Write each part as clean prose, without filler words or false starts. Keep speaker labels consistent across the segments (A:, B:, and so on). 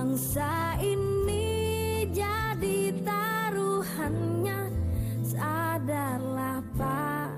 A: bangsa ini jadi taruhannya, sadarlah Pak.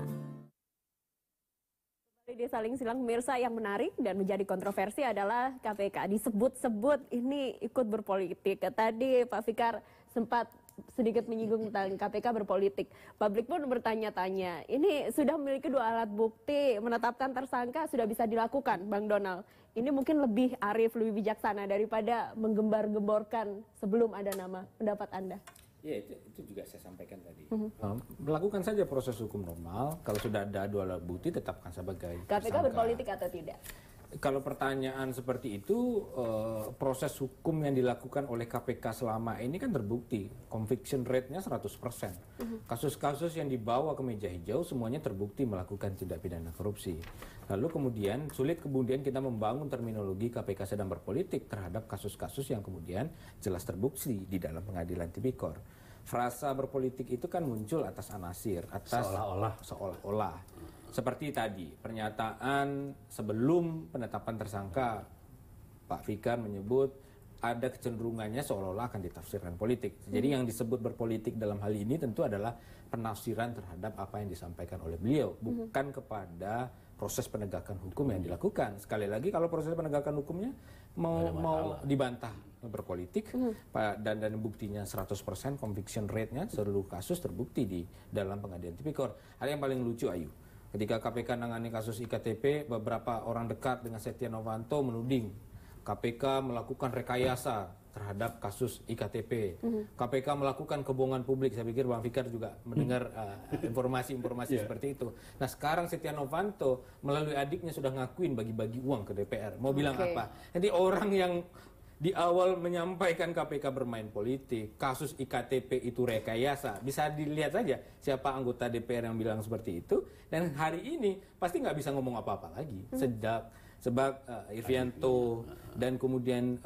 B: Di Saling Silang pemirsa, yang menarik dan menjadi kontroversi adalah KPK disebut-sebut ini ikut berpolitik. Tadi Pak Fikar sempat sedikit menyinggung tentang KPK berpolitik. Publik pun bertanya-tanya, ini sudah memiliki 2 alat bukti, menetapkan tersangka sudah bisa dilakukan, Bang Donald. Ini mungkin lebih arif, lebih bijaksana daripada menggembar-gemborkan sebelum ada nama. Pendapat Anda?
C: Ya, itu juga saya sampaikan tadi. Melakukan saja proses hukum normal. Kalau sudah ada 2 alat bukti, tetapkan sebagai
B: KPK
C: tersangka.
B: berpolitik atau tidak?
C: Kalau pertanyaan seperti itu, proses hukum yang dilakukan oleh KPK selama ini kan terbukti. Conviction rate-nya 100%. Kasus-kasus yang dibawa ke meja hijau semuanya terbukti melakukan tindak pidana korupsi. Lalu kemudian sulit kita membangun terminologi KPK sedang berpolitik terhadap kasus-kasus yang kemudian jelas terbukti di dalam pengadilan tipikor. Frasa berpolitik itu kan muncul atas anasir, atas seolah-olah. Seperti tadi, pernyataan sebelum penetapan tersangka, Pak Fikar menyebut ada kecenderungannya seolah-olah akan ditafsirkan politik. Jadi yang disebut berpolitik dalam hal ini tentu adalah penafsiran terhadap apa yang disampaikan oleh beliau, bukan kepada proses penegakan hukum yang dilakukan. Sekali lagi, kalau proses penegakan hukumnya mau dibantah berpolitik, dan buktinya 100%, conviction rate-nya seluruh kasus terbukti di dalam pengadilan tipikor. Hal yang paling lucu, Ayu, ketika KPK nangani kasus IKTP, beberapa orang dekat dengan Setia Novanto menuding KPK melakukan rekayasa terhadap kasus IKTP. KPK melakukan kebohongan publik. Saya pikir Bang Fikar juga mendengar informasi-informasi seperti itu. Nah, sekarang Setia Novanto melalui adiknya sudah ngakuin bagi-bagi uang ke DPR. Mau bilang apa? Jadi orang yang di awal menyampaikan KPK bermain politik, kasus IKTP itu rekayasa, bisa dilihat saja siapa anggota DPR yang bilang seperti itu, dan hari ini pasti nggak bisa ngomong apa-apa lagi. Sebab Irvianto dan kemudian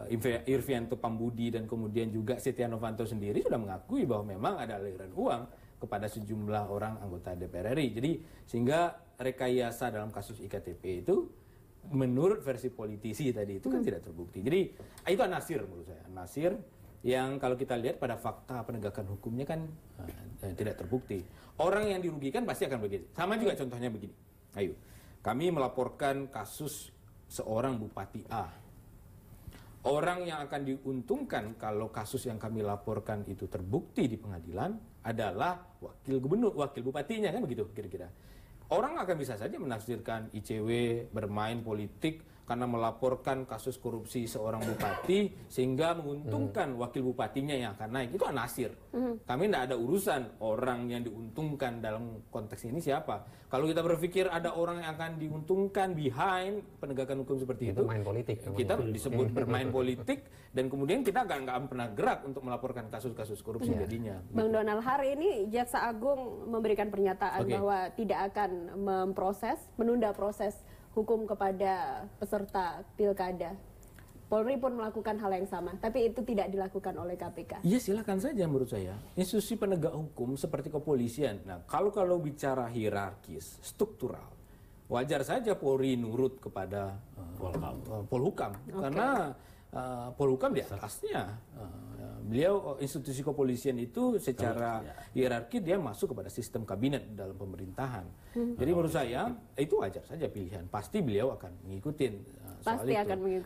C: Irvianto Pambudi dan kemudian juga Setia Novanto sendiri sudah mengakui bahwa memang ada aliran uang kepada sejumlah orang anggota DPR RI. Jadi sehingga rekayasa dalam kasus IKTP itu menurut versi politisi tadi itu kan tidak terbukti. Jadi itu anasir menurut saya. Anasir yang kalau kita lihat pada fakta penegakan hukumnya kan tidak terbukti. Orang yang dirugikan pasti akan begitu. Sama juga contohnya begini. Ayo, kami melaporkan kasus seorang Bupati A. Orang yang akan diuntungkan kalau kasus yang kami laporkan itu terbukti di pengadilan adalah wakil gubernur, wakil bupatinya, kan begitu kira-kira. Orang akan bisa saja menafsirkan ICW bermain politik karena melaporkan kasus korupsi seorang bupati sehingga menguntungkan wakil bupatinya yang akan naik. Itu anasir. Kami tidak ada urusan orang yang diuntungkan dalam konteks ini siapa. Kalau kita berpikir ada orang yang akan diuntungkan behind penegakan hukum seperti itu,
D: bermain politik,
C: kita disebut bermain politik, dan kemudian kita nggak pernah gerak untuk melaporkan kasus-kasus korupsi jadinya.
B: Bang Donald, hari ini Jaksa Agung memberikan pernyataan bahwa tidak akan menunda proses hukum kepada peserta pilkada. Polri pun melakukan hal yang sama, tapi itu tidak dilakukan oleh KPK.
C: Iya, silakan saja menurut saya. Institusi penegak hukum seperti kepolisian. Nah, kalau bicara hierarkis, struktural, wajar saja Polri nurut kepada Polhukam. Karena Polhukam di atasnya. Beliau, institusi kepolisian itu secara hierarki dia masuk kepada sistem kabinet dalam pemerintahan. Jadi menurut saya itu wajar saja pilihan. Pasti beliau akan mengikuti soal itu.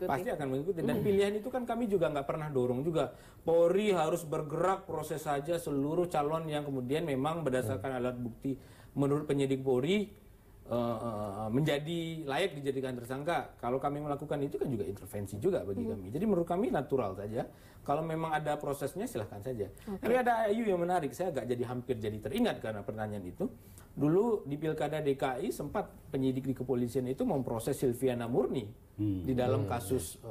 C: Pasti akan mengikuti. Dan pilihan itu kan kami juga nggak pernah dorong juga. Polri harus bergerak proses saja seluruh calon yang kemudian memang berdasarkan alat bukti menurut penyidik Polri menjadi layak dijadikan tersangka. Kalau kami melakukan itu kan juga intervensi juga bagi kami. Jadi menurut kami natural saja. Kalau memang ada prosesnya silahkan saja. Tapi ada Ayu yang menarik. Saya agak hampir jadi teringat karena pertanyaan itu. Dulu di Pilkada DKI sempat penyidik di kepolisian itu memproses Silviana Murni di dalam kasus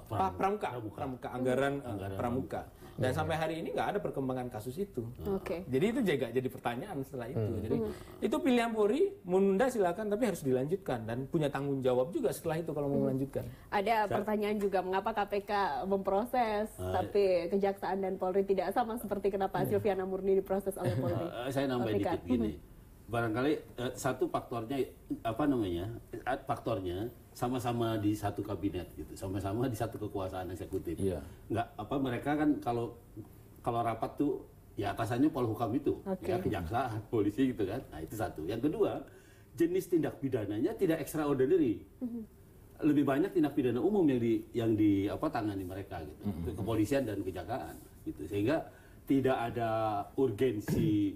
C: pramuka anggaran pramuka. Dan sampai hari ini nggak ada perkembangan kasus itu. Jadi itu juga jadi pertanyaan setelah itu. Jadi itu pilihan Polri, menunda silakan, tapi harus dilanjutkan dan punya tanggung jawab juga setelah itu kalau mau melanjutkan.
B: Ada pertanyaan juga, mengapa KPK memproses tapi Kejaksaan dan Polri tidak, sama seperti kenapa Silviana Murni diproses oleh Polri?
E: Saya nambah dikit gini.
D: barangkali satu faktornya faktornya sama-sama di satu kabinet gitu, sama-sama di satu kekuasaan eksekutif.
C: Iya.
D: Nggak mereka kan kalau rapat tuh ya atasannya Polhukam itu, ya kejaksaan, polisi gitu kan. Nah itu satu. Yang kedua, jenis tindak pidananya tidak extraordinary. Lebih banyak tindak pidana umum yang tangani mereka gitu, kepolisian dan kejaksaan gitu, sehingga tidak ada urgensi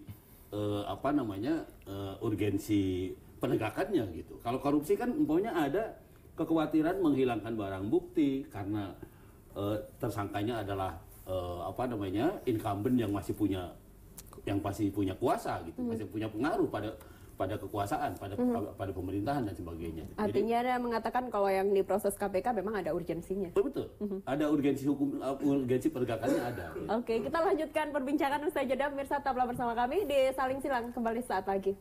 D: urgensi penegakannya gitu. Kalau korupsi kan umpamanya ada kekhawatiran menghilangkan barang bukti karena tersangkanya adalah incumbent yang masih punya kuasa gitu, masih punya pengaruh pada kekuasaan, pada pemerintahan dan sebagainya.
B: Artinya Anda mengatakan kalau yang di proses KPK memang ada urgensinya.
D: Betul. Ada urgensi hukum, urgensi penegakannya ada.
B: Oke, kita lanjutkan perbincangan usai jeda. Pemirsa tetaplah bersama kami di Saling Silang, kembali saat lagi.